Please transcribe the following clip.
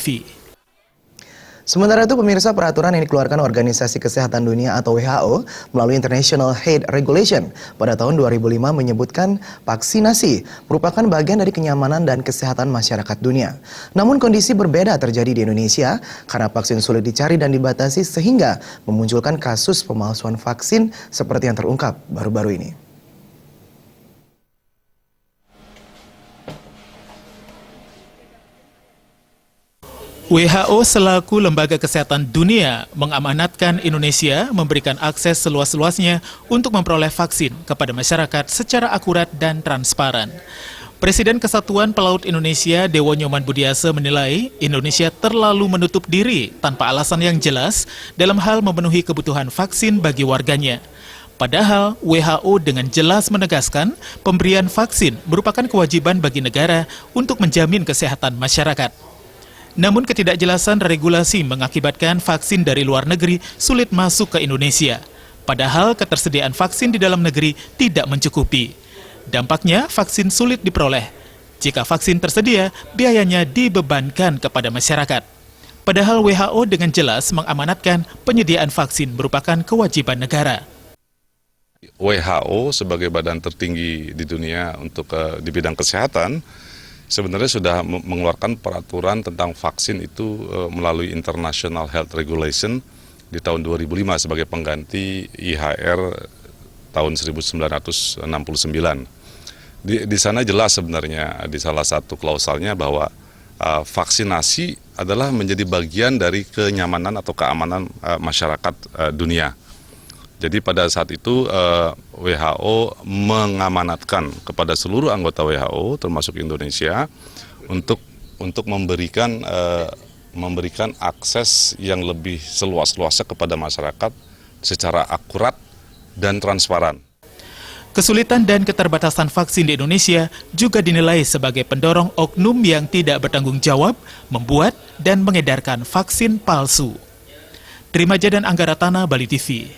TV. Sementara itu, pemirsa, peraturan yang dikeluarkan Organisasi Kesehatan Dunia atau WHO melalui International Health Regulation pada tahun 2005 menyebutkan vaksinasi merupakan bagian dari kenyamanan dan kesehatan masyarakat dunia. Namun kondisi berbeda terjadi di Indonesia karena vaksin sulit dicari dan dibatasi sehingga memunculkan kasus pemalsuan vaksin seperti yang terungkap baru-baru ini. WHO selaku Lembaga Kesehatan Dunia mengamanatkan Indonesia memberikan akses seluas-luasnya untuk memperoleh vaksin kepada masyarakat secara akurat dan transparan. Presiden Kesatuan Pelaut Indonesia Dewo Nyoman Budiase menilai Indonesia terlalu menutup diri tanpa alasan yang jelas dalam hal memenuhi kebutuhan vaksin bagi warganya. Padahal WHO dengan jelas menegaskan pemberian vaksin merupakan kewajiban bagi negara untuk menjamin kesehatan masyarakat. Namun ketidakjelasan regulasi mengakibatkan vaksin dari luar negeri sulit masuk ke Indonesia. Padahal ketersediaan vaksin di dalam negeri tidak mencukupi. Dampaknya vaksin sulit diperoleh. Jika vaksin tersedia, biayanya dibebankan kepada masyarakat. Padahal WHO dengan jelas mengamanatkan penyediaan vaksin merupakan kewajiban negara. WHO sebagai badan tertinggi di dunia untuk di bidang kesehatan sebenarnya sudah mengeluarkan peraturan tentang vaksin itu melalui International Health Regulation di tahun 2005 sebagai pengganti IHR tahun 1969. Di sana jelas sebenarnya di salah satu klausalnya bahwa vaksinasi adalah menjadi bagian dari kenyamanan atau keamanan masyarakat dunia. Jadi pada saat itu WHO mengamanatkan kepada seluruh anggota WHO termasuk Indonesia untuk memberikan akses yang lebih seluas-luasnya kepada masyarakat secara akurat dan transparan. Kesulitan dan keterbatasan vaksin di Indonesia juga dinilai sebagai pendorong oknum yang tidak bertanggung jawab membuat dan mengedarkan vaksin palsu. Trimaja dan Anggaratana, Bali TV.